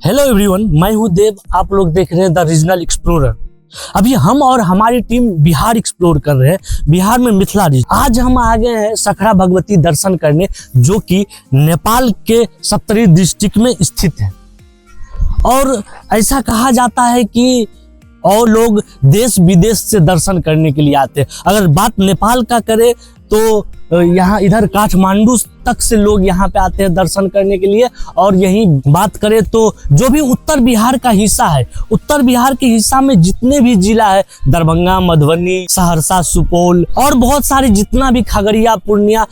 Hello everyone, मैं हूं देव। आप लोग देख रहे हैं द रीजनल एक्सप्लोरर। अभी हम और हमारी टीम बिहार एक्सप्लोर कर रहे हैं। बिहार में मिथिला रीजन। आज हम आ गए हैं सखरा भगवती दर्शन करने, जो कि नेपाल के सप्तरी डिस्ट्रिक्ट में स्थित है। और ऐसा कहा जाता है कि और लोग देश विदेश से दर्शन करने के लिए आते हैं। अगर बात नेपाल का करें तो यहाँ इधर काठमांडू तक से लोग यहाँ पे आते हैं दर्शन करने के लिए। और यही बात करें तो जो भी उत्तर बिहार का हिस्सा है, उत्तर बिहार के हिस्सा में जितने भी जिला है, दरभंगा, मधुबनी, सहरसा, सुपौल और बहुत सारे जितना भी खगड़िया, पूर्णिया,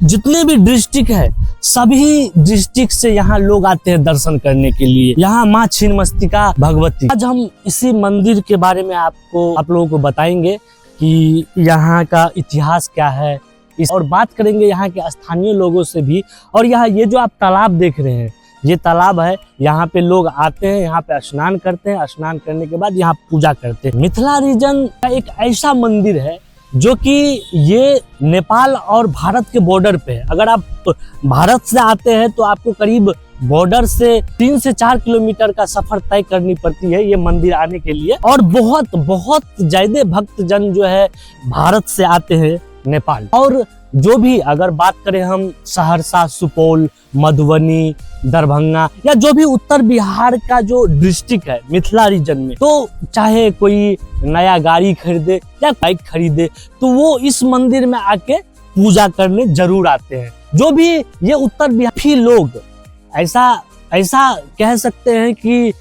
जितने भी डिस्ट्रिक्ट है, सभी डिस्ट्रिक्ट से यहाँ लोग आते हैं दर्शन करने के लिए। यहाँ माँ छिन्नमस्तिका भगवती। आज हम इसी मंदिर के बारे में आप लोगों को बताएंगे कि यहाँ का इतिहास क्या है, और बात करेंगे यहाँ के स्थानीय लोगों से भी। और यहाँ ये जो आप तालाब देख रहे हैं, ये तालाब है। यहाँ पे लोग आते हैं, यहाँ पे स्नान करते हैं। स्नान करने के बाद यहाँ पूजा करते हैं। मिथिला रीजन का एक ऐसा मंदिर है जो कि ये नेपाल और भारत के बॉर्डर पे है। अगर आप भारत से आते हैं तो आपको करीब बॉर्डर से 3 से 4 किलोमीटर का सफर तय करनी पड़ती है ये मंदिर आने के लिए। और बहुत ज्यादा भक्तजन जो है भारत से आते हैं नेपाल। और जो भी अगर बात करें हम सहरसा, सुपौल, मधुबनी, दरभंगा या जो भी उत्तर बिहार का जो डिस्ट्रिक्ट है मिथिला रीजन में, तो चाहे कोई नया गाड़ी खरीदे या बाइक खरीदे तो वो इस मंदिर में आके पूजा करने जरूर आते हैं। जो भी ये उत्तर बिहारी लोग ऐसा कह सकते हैं कि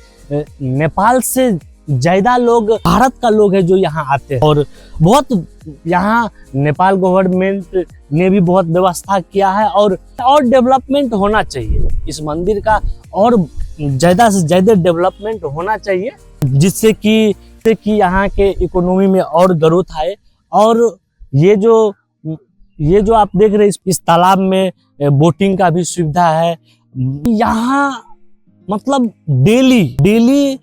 नेपाल से ज्यादा लोग भारत का लोग है जो यहाँ आते हैं। और बहुत यहाँ नेपाल गवर्नमेंट ने भी बहुत व्यवस्था किया है और डेवलपमेंट होना चाहिए इस मंदिर का। और ज्यादा से ज्यादा डेवलपमेंट होना चाहिए जिससे कि यहाँ के इकोनॉमी में और ग्रोथ आए। और ये जो आप देख रहे हैं इस तालाब में बोटिंग का भी सुविधा है। यहाँ मतलब डेली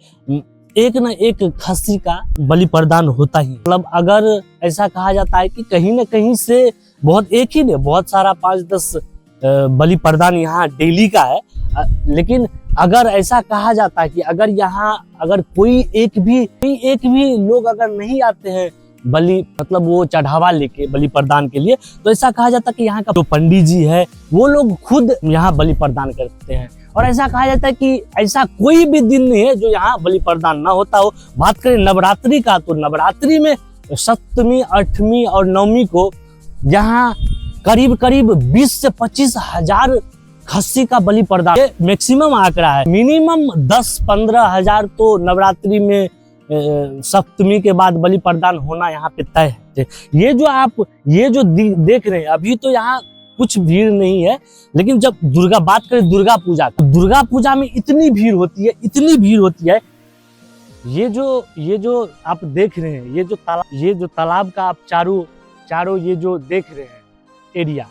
एक न एक खस्सी का बलि प्रदान होता ही। मतलब अगर ऐसा कहा जाता है कि कहीं न कहीं से बहुत सारा 5-10 बलि प्रदान यहाँ डेली का है। लेकिन अगर ऐसा कहा जाता है कि अगर यहाँ कोई एक भी लोग अगर नहीं आते हैं बलि, मतलब वो चढ़ावा लेके बलि प्रदान के लिए, तो ऐसा कहा जाता है कि यहाँ का जो पंडित जी है वो लोग खुद यहाँ बलि प्रदान करते हैं। और ऐसा कहा जाता है कि ऐसा कोई भी दिन नहीं है जो यहाँ बलि प्रदान ना होता हो। बात करें नवरात्रि का, तो नवरात्रि में 7वीं, 8वीं और 9वीं को यहाँ करीब 20 से 25 हजार खस्सी का बलि प्रदान, ये मैक्सिमम आंकड़ा है। मिनिमम 10-15 हजार तो नवरात्रि में 7वीं के बाद बलि प्रदान होना यहाँ पे तय है। ये जो देख रहे हैं अभी तो यहाँ कुछ भीड़ नहीं है। लेकिन जब बात करें दुर्गा पूजा में इतनी भीड़ होती है। ये जो आप देख रहे हैं, ये जो तालाब का आप चारों ये जो देख रहे हैं एरिया,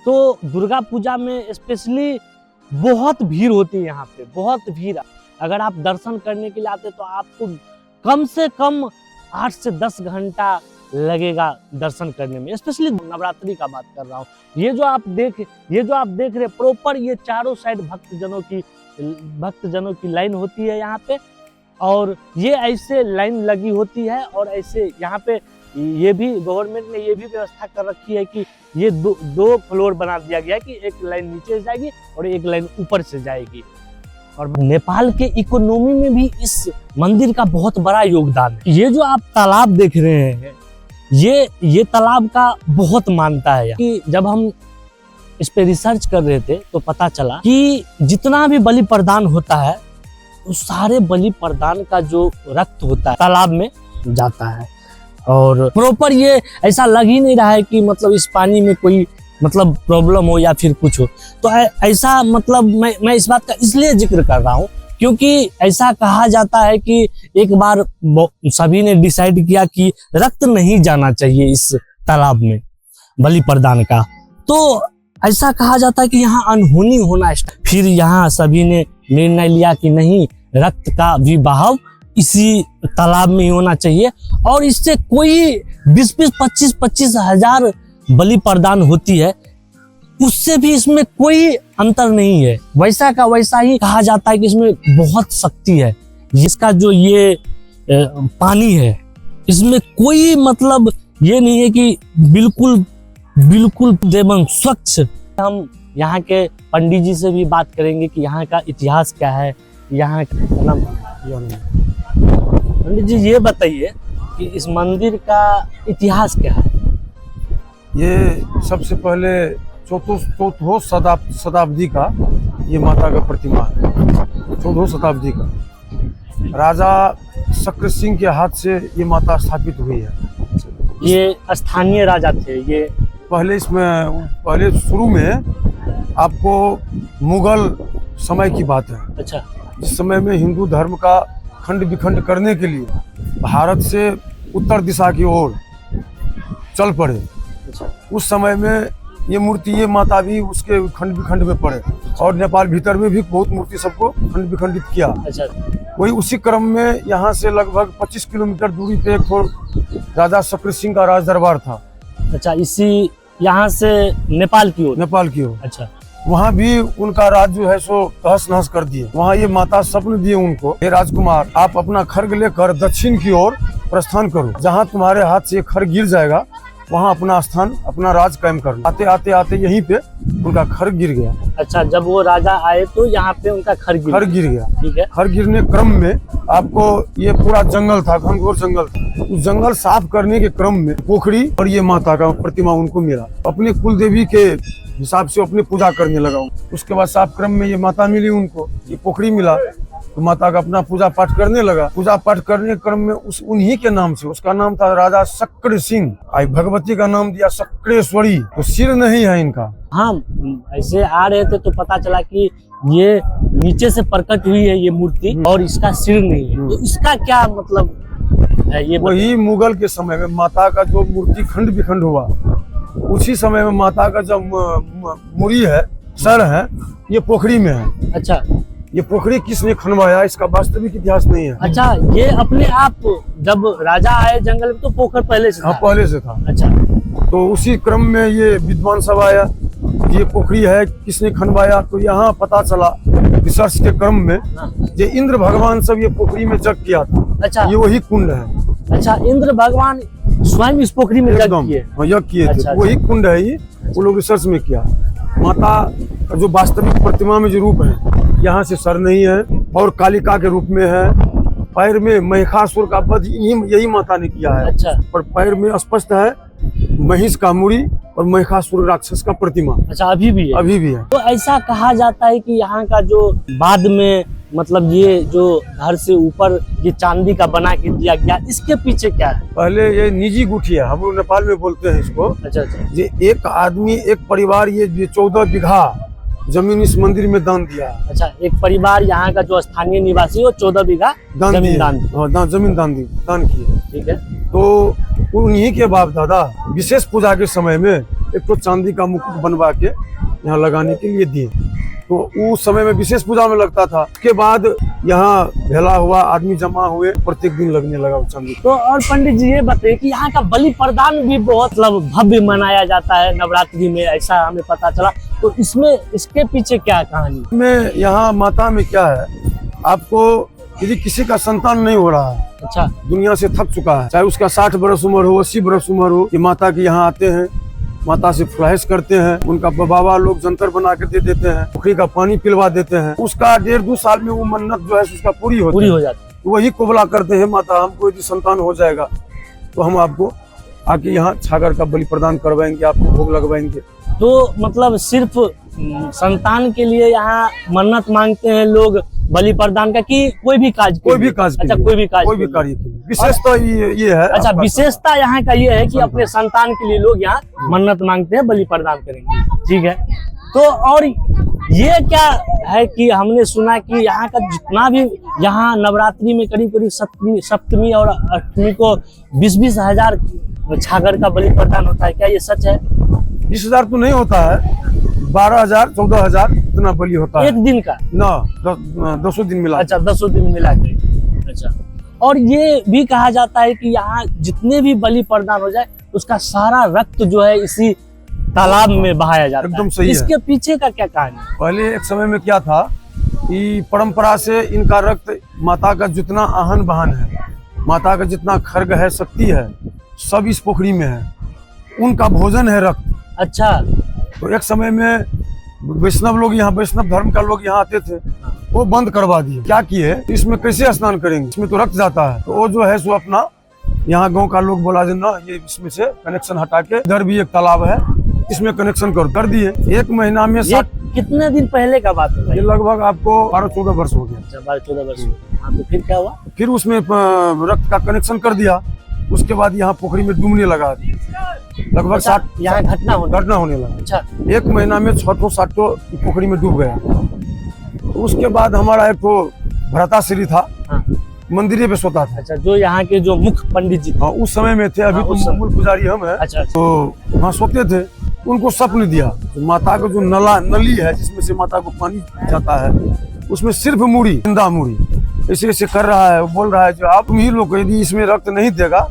तो दुर्गा पूजा में स्पेशली बहुत भीड़ होती है यहाँ पे, बहुत भीड़। अगर आप दर्शन करने के लिए आते तो आपको कम से कम 8 से 10 घंटा लगेगा दर्शन करने में। स्पेशली नवरात्रि का बात कर रहा हूँ। ये जो आप देख रहे प्रॉपर, ये चारों साइड भक्तजनों की लाइन होती है यहाँ पे। और ये ऐसे लाइन लगी होती है। और ऐसे यहाँ पे ये भी गवर्नमेंट ने ये भी व्यवस्था कर रखी है कि ये दो फ्लोर बना दिया गया है कि एक लाइन नीचे जाएगी और एक लाइन ऊपर से जाएगी। और नेपाल के इकोनॉमी में भी इस मंदिर का बहुत बड़ा योगदान है। ये जो आप तालाब देख रहे हैं, ये तालाब का बहुत मानता है कि जब हम इस पे रिसर्च कर रहे थे तो पता चला कि जितना भी बलि प्रदान होता है उस सारे बलि प्रदान का जो रक्त होता है तालाब में जाता है। और प्रॉपर ये ऐसा लग ही नहीं रहा है कि मतलब इस पानी में कोई मतलब प्रॉब्लम हो या फिर कुछ हो। तो ऐसा मतलब मैं इस बात का इसलिए जिक्र कर रहा हूँ क्योंकि ऐसा कहा जाता है कि एक बार सभी ने डिसाइड किया कि रक्त नहीं जाना चाहिए इस तालाब में बलि प्रदान का। तो ऐसा कहा जाता है कि यहाँ अनहोनी होना। फिर यहाँ सभी ने निर्णय लिया कि नहीं, रक्त का भी बहाव इसी तालाब में ही होना चाहिए। और इससे कोई 20-25 हजार बलि प्रदान होती है। उससे भी इसमें कोई अंतर नहीं है, वैसा का वैसा ही कहा जाता है कि इसमें बहुत शक्ति है। इसका जो ये पानी है इसमें कोई मतलब ये नहीं है कि बिल्कुल बिल्कुल देवं स्वच्छ। हम यहाँ के पंडित जी से भी बात करेंगे कि यहाँ का इतिहास क्या है, यहाँ का नाम। पंडित जी ये बताइए कि इस मंदिर का इतिहास क्या है। ये सबसे पहले चौथो शताब्दी का ये माता का प्रतिमा है। 14वीं शताब्दी का राजा शक्र सिंह के हाथ से ये माता स्थापित हुई है। ये स्थानीय राजा थे ये। पहले शुरू में आपको मुगल समय की बात है। अच्छा। जिस समय में हिंदू धर्म का खंड विखंड करने के लिए भारत से उत्तर दिशा की ओर चल पड़े। अच्छा। उस समय में ये माता भी उसके खंड विखंड में पड़े और नेपाल भीतर में भी बहुत मूर्ति सबको खंड विखंडित किया। अच्छा। वही उसी क्रम में यहाँ से लगभग 25 किलोमीटर दूरी पे एक राजा शक्र सिंह का राज दरबार था। अच्छा, इसी यहाँ से नेपाल की ओर। अच्छा। वहाँ भी उनका राज जो है सो तहस नहस कर दिए। वहाँ ये माता स्वप्न दिए उनको, हे राजकुमार आप अपना खड्ग लेकर दक्षिण की ओर प्रस्थान करो, जहाँ तुम्हारे हाथ से खड्ग गिर जाएगा वहाँ अपना स्थान अपना राज कायम करना। आते आते यहीं पे उनका खड्ग गिर गया। अच्छा, जब वो राजा आए तो यहाँ पे उनका खड्ग गिर गया। ठीक है। खड्ग गिरने क्रम में आपको ये पूरा जंगल था, घनघोर जंगल था। उस जंगल साफ करने के क्रम में पोखरी और ये माता का प्रतिमा उनको मिला। अपने कुल देवी के हिसाब से अपनी पूजा करने लगा। उसके बाद साफ क्रम में ये माता मिली उनको, ये पोखरी मिला तो माता का अपना पूजा पाठ करने लगा। पूजा पाठ करने के क्रम में उन्हीं के नाम से, उसका नाम था राजा शक्र सिंह, आई भगवती का नाम दिया शक्रेश्वरी। तो सिर नहीं है इनका। हाँ, ऐसे आ रहे थे तो पता चला कि ये नीचे से प्रकट हुई है ये मूर्ति और इसका सिर नहीं है। तो इसका क्या मतलब है ये? वही मुगल के समय में माता का जो मूर्ति खंड विखंड हुआ, उसी समय में माता का जो मुरी है, सर है, ये पोखरी में है। अच्छा। ये पोखरी किसने खनवाया इसका वास्तविक इतिहास नहीं है। अच्छा, ये अपने आप जब राजा आए जंगल में तो पोखर पहले से था? हाँ, पहले से था। अच्छा। तो उसी क्रम में ये विद्वान सब आया, ये पोखरी है किसने खनवाया, तो यहाँ पता चला रिसर्च के क्रम में ये इंद्र भगवान सब ये पोखरी में जग किया था। अच्छा। ये वही कुंड है। अच्छा, इंद्र भगवान स्वयं इस पोखरी में यज्ञ किए थे। वही कुंड है ये, वो लोग रिसर्च में किया। माता का जो वास्तविक प्रतिमा में जो रूप है, यहाँ से सर नहीं है और कालिका के रूप में है। पैर में महिषासुर का वध यही माता ने किया है। अच्छा। पर पैर में स्पष्ट है महिष का मुड़ी और महिषासुर राक्षस का प्रतिमा। अच्छा, अभी भी है? अभी भी है। तो ऐसा कहा जाता है कि यहाँ का जो बाद में मतलब ये जो घर से ऊपर ये चांदी का बना के दिया गया, इसके पीछे क्या है? पहले ये निजी गुठी है, हम लोग नेपाल में बोलते हैं इसको। अच्छा। अच्छा। ये एक आदमी एक परिवार ये 14 बीघा जमीन इस मंदिर में दान दिया। अच्छा, एक परिवार यहाँ का जो स्थानीय निवासी वो 14 बीघा जमीन दान किए। ठीक है। तो उन्हीं के बाप दादा विशेष पूजा के समय में एक तो चांदी का मुकुट बनवा के यहाँ लगाने के लिए दिए। तो उस समय में विशेष पूजा में लगता था। उसके बाद यहाँ भेला हुआ आदमी जमा हुए, प्रत्येक दिन लगने लगा चांदी। तो और पंडित जी ये बताइए कि यहाँ का बलि प्रदान भी बहुत मतलब भव्य मनाया जाता है नवरात्रि में, ऐसा हमें पता चला। तो इसमें इसके पीछे क्या कहानी? में यहाँ माता में क्या है, आपको यदि किसी का संतान नहीं हो रहा है, अच्छा, दुनिया से थक चुका है, चाहे उसका 60 बरस उम्र हो, 80 बरस उम्र हो, ये माता के यहाँ आते हैं, माता से फ्लैश करते हैं। उनका बाबा लोग जंतर बना के दे देते हैं, पोखरी का पानी पिलवा देते हैं। उसका 1.5-2 साल में वो मन्नत जो है उसका पूरी हो जाती है। वही कोबला करते हैं, माता हमको यदि संतान हो जाएगा तो हम आपको आके यहाँ छागर का बलि प्रदान करवाएंगे, आपको भोग लगवाएंगे। तो मतलब सिर्फ संतान के लिए यहाँ मन्नत मांगते हैं लोग बलि प्रदान का, कि कोई भी काज? कोई भी काज। अच्छा, कोई भी कार्य। विशेषता ये है। अच्छा, विशेषता यहाँ का ये है कि अपने संतान के लिए लोग यहाँ मन्नत मांगते हैं, बलि प्रदान करेंगे। ठीक है। तो और ये क्या है कि हमने सुना कि यहाँ का जितना भी यहाँ नवरात्रि में करीब सप्तमी और अष्टमी को 20-20 हजार छागर का बलि प्रदान होता है, क्या ये सच है? 20,000 तो नहीं होता है, 12,000 14,000 इतना बलि होता है एक दिन का ना, 10 दिन मिला। अच्छा, 10 दिन मिला के। अच्छा। और ये भी कहा जाता है कि यहाँ जितने भी बलि प्रदान हो जाए उसका सारा रक्त जो है इसी तालाब में बहाया जाता एकदम है। सही है। इसके पीछे का क्या कहानी है? पहले एक समय में क्या था कि परंपरा से इनका रक्त माता का जितना आहन बहन है, माता का जितना खर्ग है, शक्ति है, सब इस पोखरी में है। उनका भोजन है रक्त। अच्छा, तो एक समय में वैष्णव लोग यहाँ, वैष्णव धर्म का लोग यहाँ आते थे, वो बंद करवा दिए। क्या किए, इसमें कैसे स्नान करेंगे, इसमें तो रक्त जाता है। तो वो जो है सो अपना यहाँ गांव का लोग बोला ना, ये इसमें से कनेक्शन हटा के इधर भी एक तालाब है, इसमें कनेक्शन कर दिए। 1 महीना में ये कितने दिन पहले का बात है? ये लगभग आपको 12-14 वर्ष हो गया। अच्छा, 12-14 वर्ष। हाँ, तो फिर क्या हुआ? फिर उसमें रक्त का कनेक्शन कर दिया। उसके बाद यहाँ पोखरी में डूबने लगा, लगभग 60 यहाँ घटना होने लगा। अच्छा, 1 महीना में 6-7 पोखरी में डूब गया। तो उसके बाद हमारा एक तो भ्राताश्री था, हाँ। मंदिर पे सोता था। अच्छा, जो यहाँ के जो मुख्य पंडित जी थे। हाँ, उस समय में थे। अभी हाँ, तो मूल पुजारी हम है। अच्छा, तो वहाँ सोते थे। उनको स्वप्न दिया, तो माता का जो नली है जिसमें से माता को पानी जाता है, उसमें सिर्फ मूढ़ी, जिंदा मूढ़ी ऐसे ऐसे कर रहा है। वो बोल रहा है जो आप तुम ही लोग यदि इसमें रक्त नहीं देगा,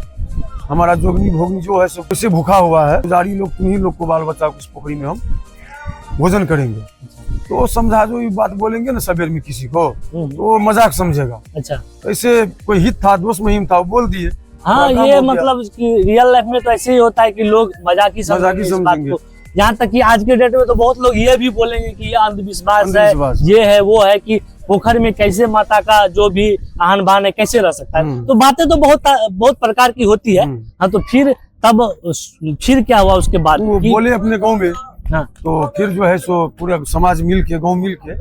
हमारा जोगनी भोगनी जो है सब कैसे भूखा हुआ है, पुजारी लोग तुम ही लोग को, बाल बच्चा को इस पोखरी में हम भोजन करेंगे। तो वो समझा, जो ये बात बोलेंगे ना सवेर में किसी को, तो वो मजाक समझेगा। अच्छा, ऐसे कोई हित था, दोस्त महिम था, वो बोल दिए। हाँ, ये मतलब कि रियल लाइफ में तो ऐसे ही होता है कि लोग मजाकी समझेंगे इस बात को। यहाँ तक कि आज के डेट में तो बहुत लोग ये भी बोलेंगे कि ये अंधविश्वास है, ये है, वो है, कि पोखर में कैसे माता का जो भी आहन बाहन है कैसे रह सकता है। तो बातें तो बहुत प्रकार की होती है। हाँ, तो फिर क्या हुआ उसके बाद? वो बोले अपने गाँव में। हाँ, तो फिर जो है सो पूरा समाज मिल के, गाँव मिल के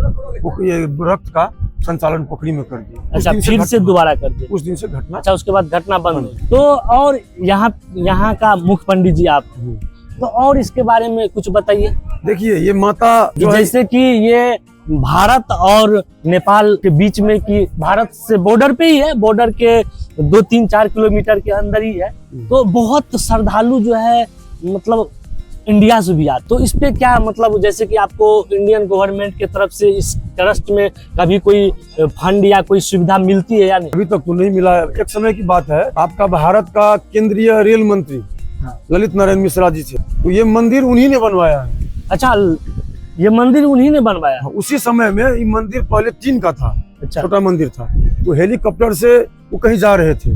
ये रक्त का संचालन पोखरी में कर दिया। अच्छा, फिर से दोबारा कर दिया। उस दिन से घटना। अच्छा, उसके बाद घटना बंद हुई। तो और यहाँ का मुख्य पंडित जी आप, तो और इसके बारे में कुछ बताइए। देखिए, ये माता जो जैसे कि ये भारत और नेपाल के बीच में, कि भारत से बॉर्डर पे ही है, बॉर्डर के 2-3-4 किलोमीटर के अंदर ही है। तो बहुत श्रद्धालु जो है, मतलब इंडिया से भी आते। तो इस पे क्या मतलब, जैसे कि आपको इंडियन गवर्नमेंट की तरफ से इस ट्रस्ट में कभी कोई फंड या कोई सुविधा मिलती है या नहीं? अभी तक तो नहीं मिला है। एक समय की बात है, आपका भारत का केंद्रीय रेल मंत्री ललित नारायण मिश्रा जी थे, तो ये मंदिर उन्हीं ने बनवाया है। अच्छा, ये मंदिर उन्हीं ने बनवाया? उसी समय में ये मंदिर पहले टीन का था। अच्छा, छोटा मंदिर था। तो हेलीकॉप्टर से वो कहीं जा रहे थे,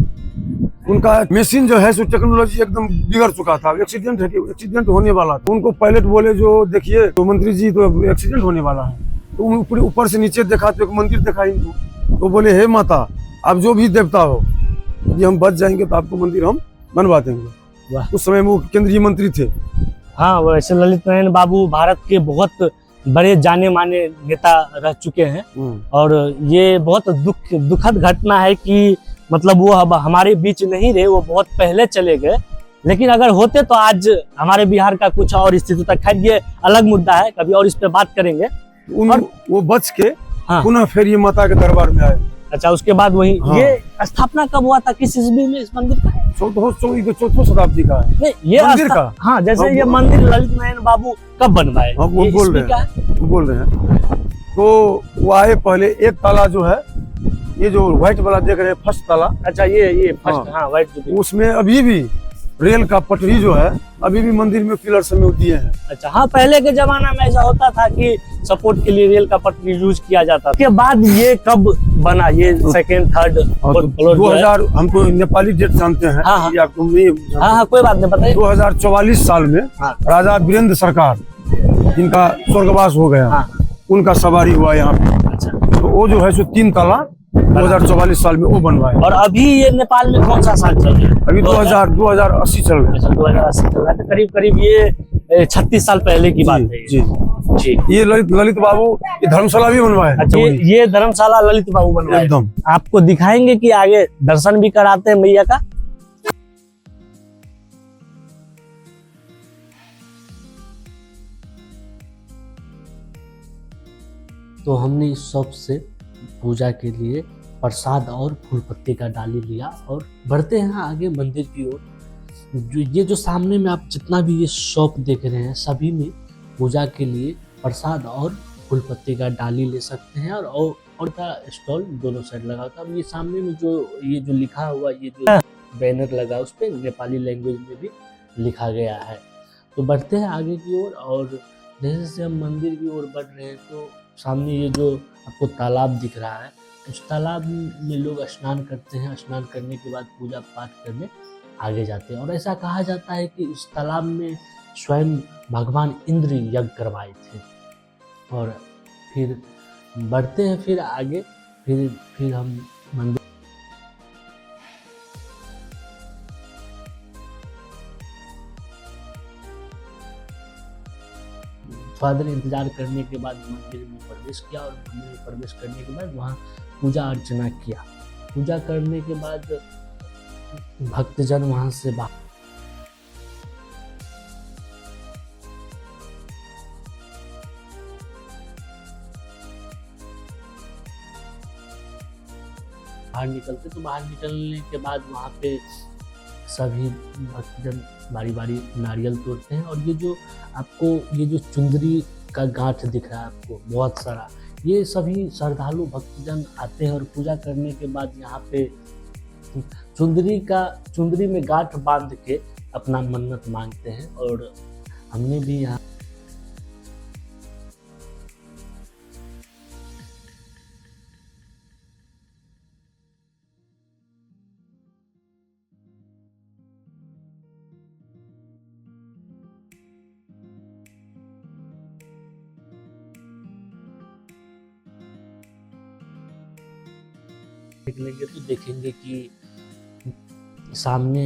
उनका मशीन जो है सो टेक्नोलॉजी एकदम बिगड़ चुका था। एक्सीडेंट होने वाला था। उनको पायलट बोले, जो देखिए तो मंत्री जी, तो एक्सीडेंट होने वाला है। तो ऊपर से नीचे देखा तो एक मंदिर देखा इनको। तो बोले, हे माता, आप जो भी देवता हो, यदि हम बच जाएंगे तो आपको मंदिर हम बनवा देंगे। उस समय में वो केंद्रीय मंत्री थे। हाँ, वैसे ललित नारायण बाबू भारत के बहुत बड़े जाने माने नेता रह चुके हैं। और ये बहुत दुखद घटना है कि मतलब वो अब हमारे बीच नहीं रहे, वो बहुत पहले चले गए। लेकिन अगर होते तो आज हमारे बिहार का कुछ और स्थिति था। खैर, ये अलग मुद्दा है, कभी और इस पे बात करेंगे। वो बच के हाँ, पुनः फिर ये माता के दरबार में आए। अच्छा, उसके बाद वही हाँ। ये स्थापना कब हुआ था, किस ईस्वी में इस मंदिर का? 4वीं शताब्दी का है ये मंदिर का। हाँ, जैसे ये मंदिर ललित नारायण बाबू कब बनवाए? वो बोल रहे हैं। तो वो आए पहले, एक ताला जो है, ये जो व्हाइट वाला देख रहे हैं, फर्स्ट ताला। अच्छा, ये फर्स्ट, हाँ, व्हाइट। उसमें अभी भी रेल का पटरी जो है, अभी भी मंदिर में पिलर समय दिए हैं। अच्छा, हाँ, पहले के जमाना में ऐसा होता था कि सपोर्ट के लिए रेल का पटरी यूज किया जाता था। उसके बाद ये कब बना, ये सेकंड थर्ड फ्लोर? 2000, हम तो नेपाली डेट जानते हैं। हाँ, या तुम नहीं? हाँ, कोई बात नहीं, बताइए। 2044 साल में राजा वीरेंद्र सरकार, जिनका स्वर्गवास हो गया, उनका सवारी हुआ यहाँ पे। अच्छा, तो वो जो है सो 3 ताला 2044 साल में वो बनवाया। और अभी ये नेपाल में कौन सा साल चल रहा है? अभी 2080 चल रहा है। अच्छा, 2080 चल रहा है। तो करीब ये 36 साल पहले की बात है। जी। ये ललित बाबू ये धर्मशाला भी बनवाया। अच्छा, ये धर्मशाला ललित बाबू बनवाया एकदम। आपको दिखाएंगे कि आगे दर्शन भी कराते हैं मैया का। तो हमने इस शॉप से पूजा के लिए प्रसाद और फूल पत्ते का डाली लिया और बढ़ते हैं आगे मंदिर की ओर। ये जो सामने में आप जितना भी ये शॉप देख रहे हैं, सभी में पूजा के लिए प्रसाद और फूल पत्ते का डाली ले सकते हैं और का स्टॉल दोनों साइड लगा होता है। अब ये सामने में जो लिखा हुआ, ये जो बैनर लगा, उस पर नेपाली लैंग्वेज में भी लिखा गया है। तो बढ़ते हैं आगे की ओर, और जैसे जैसे हम मंदिर की ओर बढ़ रहे हैं तो सामने ये जो आपको तालाब दिख रहा है, उस तालाब में लोग स्नान करते हैं। स्नान करने के बाद पूजा पाठ करने आगे जाते हैं, और ऐसा कहा जाता है कि इस तालाब में स्वयं भगवान इंद्र यज्ञ करवाए थे। और फिर बढ़ते हैं फिर आगे, फिर हम मंदिर थोड़ा देर इंतजार करने के बाद मंदिर में प्रवेश किया, और मंदिर में प्रवेश करने के बाद वहाँ पूजा अर्चना किया। पूजा करने के बाद भक्तजन वहाँ से बाहर निकलते, तो बाहर निकलने के बाद वहाँ पे सभी भक्तजन बारी बारी नारियल तोड़ते हैं। और ये जो आपको ये जो चुंदरी का गांठ दिख रहा है आपको बहुत सारा, ये सभी श्रद्धालु भक्तजन आते हैं और पूजा करने के बाद यहाँ पे चुंदरी में गांठ बांध के अपना मन्नत मांगते हैं। और हमने भी यहाँ निकलेंगे तो देखेंगे कि सामने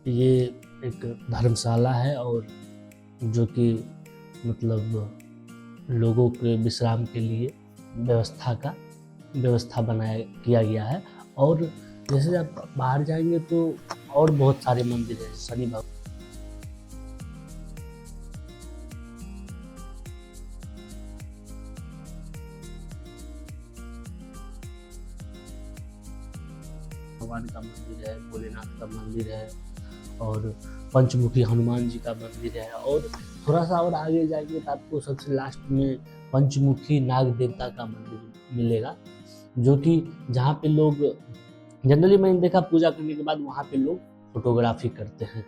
ये एक धर्मशाला है, और जो कि मतलब लोगों के विश्राम के लिए व्यवस्था किया गया है। और जैसे आप बाहर जाएंगे तो और बहुत सारे मंदिर हैं। शनि भगवान का मंदिर है, भोलेनाथ का मंदिर है, और पंचमुखी हनुमान जी का मंदिर है। और थोड़ा सा और आगे जाएंगे तो आपको सबसे लास्ट में पंचमुखी नाग देवता का मंदिर मिलेगा, जो कि जहाँ पे लोग जनरली मैंने देखा पूजा करने के बाद वहाँ पे लोग फोटोग्राफी करते हैं।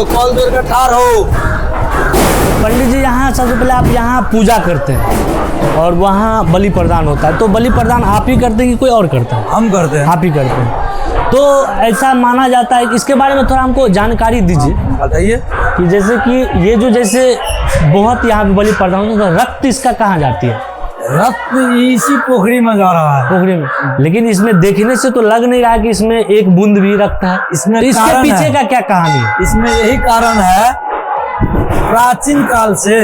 कॉल करके ठार हो। पंडित जी यहाँ सबसे पहले आप यहाँ पूजा करते हैं और वहाँ बलि प्रदान होता है। तो बलि प्रदान आप ही करते हैं कि कोई और करता है? हम करते हैं। आप ही करते हैं। तो ऐसा माना जाता है कि इसके बारे में थोड़ा हमको जानकारी दीजिए। बताइए। कि जैसे कि ये जो जैसे बहुत यहाँ पे बलि प्रदान होता है, रक्त इसका कहाँ जाती है? रक्त इसी पोखरी में जा रहा है। पोखरी में, लेकिन इसमें देखने से तो लग नहीं रहा कि इसमें एक बूंद भी रक्त है। इसमें तो इसके पीछे का क्या कहानी है? इसमें यही कारण है, प्राचीन काल से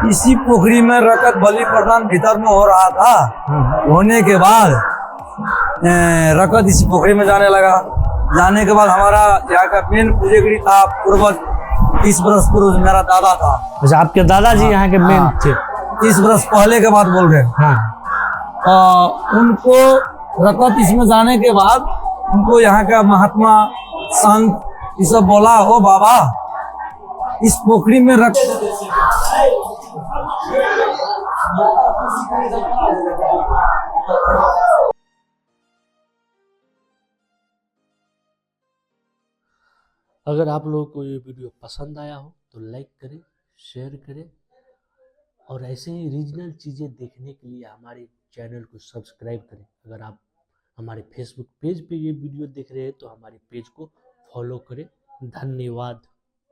इसी पोखरी में रक्त बलि प्रदान भीतर में हो रहा था। होने के बाद रक्त इसी पोखरी में जाने लगा। जाने के बाद हमारा यहाँ का मेन पूजगरी था पूर्वज, 30 वर्ष पूर्व मेरा दादा था। अच्छा, आपके दादाजी यहाँ के मेन थे? 30 वर्ष पहले के बात बोल रहे हैं। उनको रकत इसमें जाने के बाद उनको यहाँ का महात्मा संत ये सब बोला, हो बाबा इस पोखरी में रख। अगर आप लोगों को ये वीडियो पसंद आया हो तो लाइक करें, शेयर करें, और ऐसे ही रीजनल चीज़ें देखने के लिए हमारे चैनल को सब्सक्राइब करें। अगर आप हमारे फेसबुक पेज पे ये वीडियो देख रहे हैं तो हमारे पेज को फॉलो करें। धन्यवाद।